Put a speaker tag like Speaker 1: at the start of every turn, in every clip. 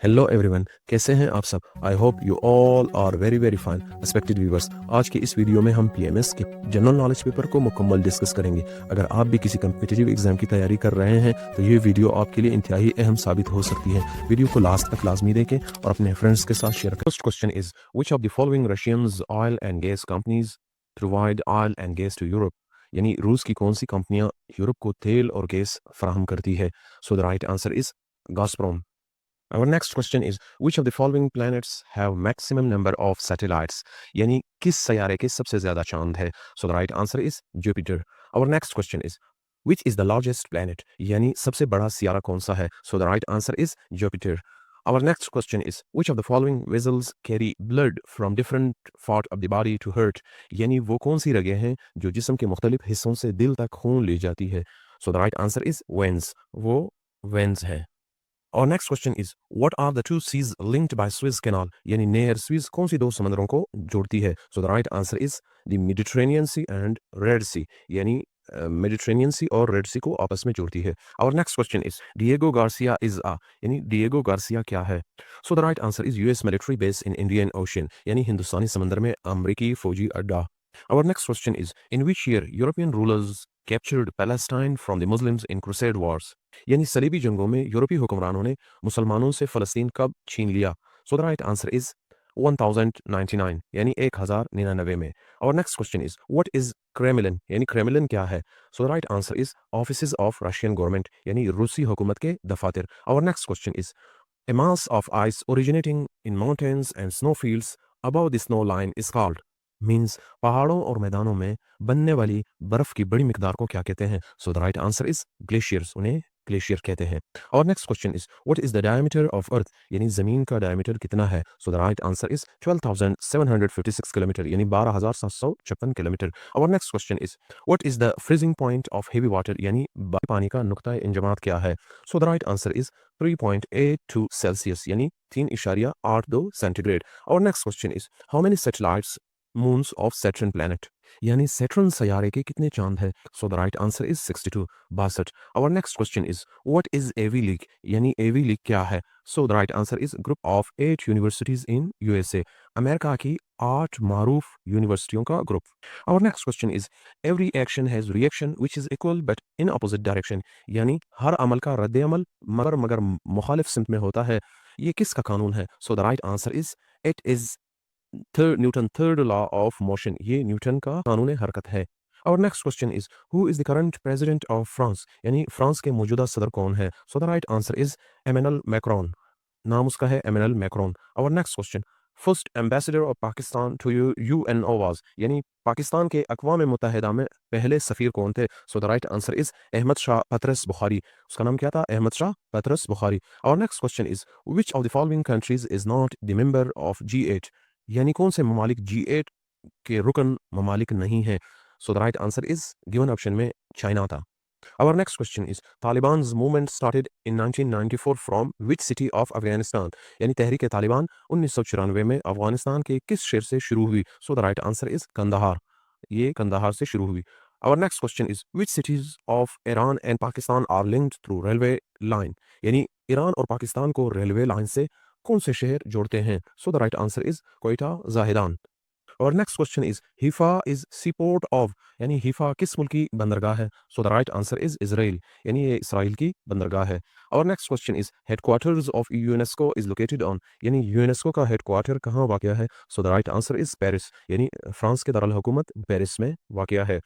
Speaker 1: Hello everyone, कैसे हैं आप सब। I hope you all are very very fine. Respected viewers, आज के इस वीडियो में हम पीएमएस के जनरल नॉलेज पेपर को मुकम्मल डिस्कस करेंगे। अगर आप भी किसी कम्पिटिटिव एग्जाम की तैयारी कर रहे हैं तो ये वीडियो आपके लिए इंतहाई अहम साबित हो सकती है। वीडियो को लास्ट तक लाजमी देखें और अपने फ्रेंड्स के साथ शेयर करें। First question is which of the following Russians oil and gas companies provide oil and gas to Europe. यानी रूस की कौन सी कंपनियां यूरोप को तेल और गैस फराहम करती है। So the right answer is Gazprom. Our next question is which of the following planets have maximum number of satellites? यानी किस सैयारे के सबसे ज्यादा चांद है? So the right answer is Jupiter. Our next question is which is the largest planet? यानी सबसे बड़ा सियारा कौन सा है? So the right answer is Jupiter. Our next question is which of the following vessels carry blood from different part of the body to heart? यानी वो कौन सी रगें हैं जो जिस्म के मुख्तलिफ हिस्सों से दिल तक खून ले जाती है? So the right answer is veins. वो veins है। Our next question is what are the two seas linked by Suez Canal? यानी नहर स्विस कौन सी दो समंदरों को जोड़ती है? So the right answer is the Mediterranean Sea and Red Sea. यानी मेडिटेरेनियन सी और रेड सी को आपस में जोड़ती है। Our next question is Diego Garcia is a यानी डिएगो गार्सिया क्या है? So the right answer is US military base in Indian Ocean यानी हिंदुस्तानी समंदर में अमेरिकी फौजी अड्डा। Our next question is in which year European rulers captured Palestine from the Muslims in Crusade Wars? यानी सलीबी जंगों में यूरोपीय हुक्मरानों ने मुसलमानों से फ़लस्तीन कब छीन लिया? So the right answer is 1099 यानी 1099 में। और next question is what is Kremlin यानी क्रेमलिन क्या है? So the right answer is offices of Russian government यानी रूसी हुकूमत के दफातर। और next question is a mass of ice originating in mountains and snowfields above the snow line is called means पहाड़ों और मैदानों में बनने वाली बर्फ की बड़ी मिकदार को क्या कहते हैं? So the right answer is glaciers, उन्हें ग्लेशियर कहते हैं। और next question is what is the diameter of earth यानी जमीन का डायमीटर कितना है? So the right answer is 12,756 kilometre यानी 12,756 किलोमीटर। और next question is what is the freezing point of heavy water यानी पानी का नुक्ता इंजमात क्या है? So the right answer is 3.82 Celsius यानी 3.82 सेंटीग्रेड। और next question is how many satellites moons of Saturn planet यानी सैटर्न सैयारे के कितने चांद है? So the right answer is 62 62। Our next question is what is Ivy League यानी Ivy League क्या है? सो द राइट आंसर इज group of 8 universities in USA America की 8 मारूफ यूनिवर्सिटियों का ग्रुप। Our next question is every action has reaction which is equal but in opposite direction यानी हर अमल का रद्द अमल मगर मुखालिफ सिमत में होता है। ये किसका कानून है? So the right answer is it is Newton third law of motion, ये न्यूटन का कानून हरकत है। और next question is who is the current president of France यानी फ्रांस के मौजूदा सदर कौन है? So the right answer is Emmanuel Macron, नाम उसका है एमेनुअल मैक्रोन। और next question first ambassador of Pakistan to UNO was यानी पाकिस्तान के अक़वाम मुत्तहिदा में पहले सफ़ीर कौन थे? So the right answer is Ahmed Shah Patras Bukhari, उसका नाम क्या था? अहमद शाह पतरस बुखारी। और next question is which of the following countries is not the member of G8 यानी कौन से ममालिक G8 के रुकन ममालिक नहीं है? So the right answer is given option में चाइना था। Our next question is Taliban's movement started in 1994 from which city of Afghanistan यानी तहरीक तालिबान 1994 में अफगानिस्तान के किस शहर से शुरू हुई? So the right answer is Kandahar, ये कंदाहार से शुरू हुई। Our next question is which cities of Iran and Pakistan are linked through railway line यानी ईरान और पाकिस्तान को रेलवे लाइन से कौन से शहर जोड़ते हैं? So the right answer is Quetta Zahedan. और next question is Haifa is seaport of यानी हिफा किस मुल्क की बंदरगाह है? So the right answer is Israel यानी ये इसराइल की बंदरगाह है। और next question is headquarters of UNESCO is located on यानी यूनेस्को का हेडक्वार्टर कहाँ वाक़या है? So the right answer is Paris यानी फ्रांस के दारुल हुकूमत पेरिस में वाक़या है।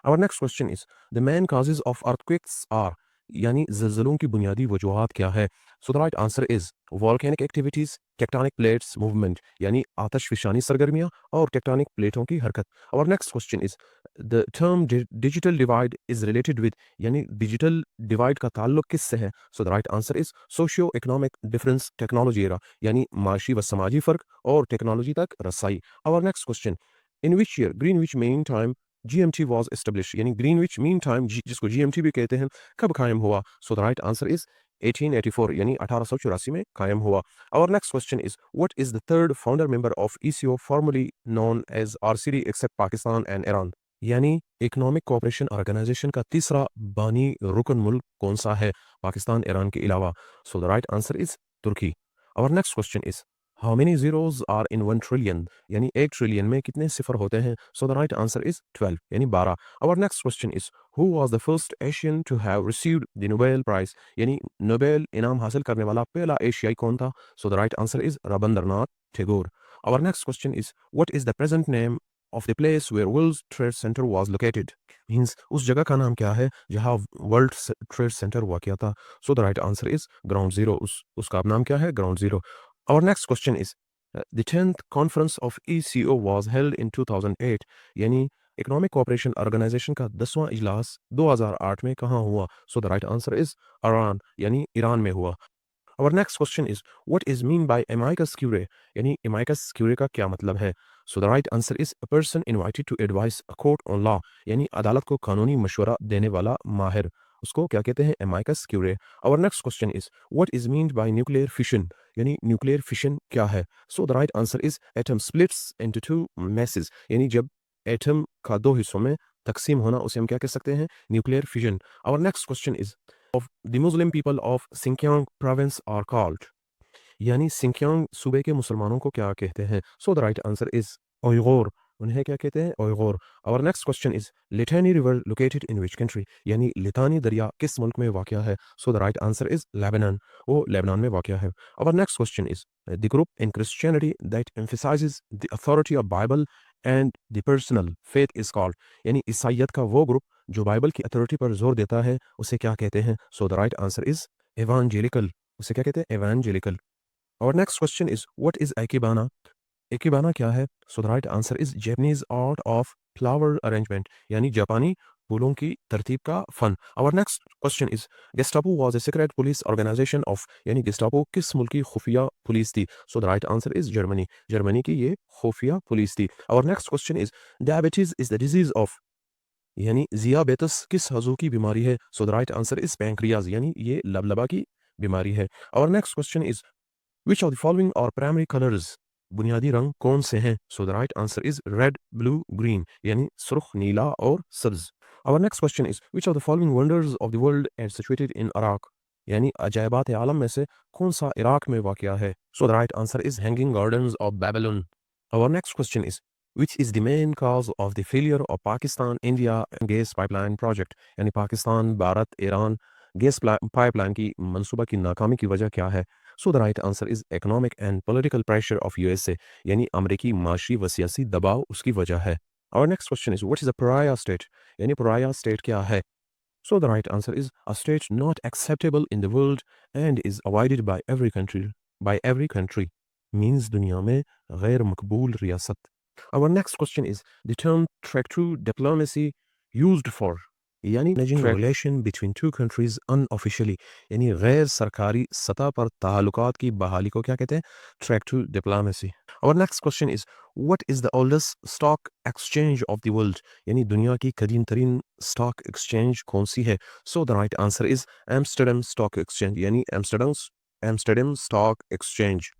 Speaker 1: और next question is the main causes of earthquakes are यानी ज़लज़लों की बुनियादी वजूहात क्या है? So the right answer is volcanic activities, tectonic plates movement यानी आतशफशानी सरगर्मियां और टेक्टोनिक प्लेटों की हरकत। और next question is the term digital divide is related with यानी डिजिटल डिवाइड का ताल्लुक किससे है? So the right answer is socio economic difference technology era यानी माशी व समाजी फ़र्क और टेक्नोलॉजी तक रसाई। और next question in which year Greenwich Mean Time GMT was established यानी ग्रीनविच मीन टाइम जिसको GMT भी कहते हैं कब कायम हुआ? So the right answer is 1884 यानी 1884 में कायम हुआ। और next question is what is the third founder member of ECO formerly known as RCD except Pakistan and Iran यानी इकोनॉमिक कोऑपरेशन ऑर्गेनाइजेशन का तीसरा बानी रुकन मुल्क कौन सा है पाकिस्तान ईरान के अलावा? So the right answer is Turkey. Our next question is how many zeros are in 1 trillion? यानी 1 ट्रिलियन में कितने सिफर होते हैं? So the right answer is 12 यानी 12. Our next question is who was the first Asian to have received the Nobel Prize? यानी Nobel इनाम हासिल करने वाला पहला एशियाई कौन था? So the right answer is Rabindranath Tagore. Our next question is what is the present name of the place where World Trade Center was located? Means उस जगह का नाम क्या है जहाँ World Trade Center हुआ किया था? So the right answer is Ground Zero. उसका नाम क्या है? Ground Zero. Our next question is the 10th conference of ECO was held in 2008 यानी इकोनॉमिक कोऑपरेशन ऑर्गेनाइजेशन का 10वां इजलास 2008 में कहाँ हुआ? So the right answer is Iran यानी ईरान में हुआ. Our next question is what is mean by amicus curiae यानी amicus curiae का क्या मतलब है? So the right answer is a person invited to advise a court on law यानी अदालत को कानूनी मशवरा देने वाला माहिर, उसको क्या कहते हैं? amicus curiae. Our next question is what is meant by nuclear fission यानी nuclear fission क्या है? So the right answer is atom splits into two masses यानी जब एटम का दो हिस्सों में तकसीम होना उसे हम क्या कह सकते हैं? Nuclear fission. Our next question is of the Muslim people of Xinjiang province are called यानी सिंकियांग सूबे के मुसलमानों को क्या कहते हैं? So the right answer is Uyghur. उन्हें क्या कहते हैं? Uyghur. Our next question is Litani river located in which country यानी लिथानी दरिया किस मुल्क में वाक़या है? सो द राइट आंसर इज लेबनान. वो लेबनान में वाक़या है. Our next question is the group in Christianity that emphasises the authority of Bible and the personal faith is called यानी ईसाइयत का वो ग्रुप जो बाइबल की अथॉरिटी पर जोर देता है उसे क्या कहते हैं? So the right answer is evangelical. उसे क्या कहते हैं? एवांजेलिकल. Our next question is what is Ikebana? Ikebana क्या है? So the right answer is Japanese art of flower arrangement यानी जापानी फूलों की तरतीब का fun. Our next question is Gestapo was a secret police organization of यानी Gestapo किस मुल्क की खुफिया पुलिस थी? So the right answer is Germany. Germany की ये खुफिया पुलिस थी. Our next question is diabetes is the disease of यानी ज़ियाबेतस किस हज़ू की बीमारी है? So the right answer is pancreas यानी ये लबलबा की बीमारी है. Our next question is which of the following are primary colors? बुनियादी रंग कौन से हैं? So the right answer is red, blue, green यानी सुर्ख, नीला और सब्ज. Our next question is which of the following wonders of the world are situated in Iraq? यानी अजायबात आलम में से कौन सा इराक में वाक़या है? So the right answer is hanging gardens of Babylon. Our next question is which is the main cause of the failure of Pakistan India gas pipeline project? यानी Pakistan Bharat Iran gas pipeline की मंसूबा की नाकामी की वजह क्या है? So the right answer is economic and political pressure of USA यानी अमेरिकी माशी व सियासी दबाव उसकी वजह है. Our next question is what is a pariah state? यानी pariah state क्या है? So the right answer is a state not acceptable in the world and is avoided by every country. By every country means दुनिया में गैर मकबूल रियासत. Our next question is the term trade diplomacy used for यानी managing relation between two countries unofficially यानी गैर सरकारी सतह पर ताल्लुकात की बहाली को क्या कहते हैं? Trade diplomacy. Our next question is what is the oldest stock exchange of the world यानी दुनिया की कदीम तरीन stock exchange कौन सी है? So the right answer is Amsterdam Stock Exchange यानी Amsterdam Stock Exchange.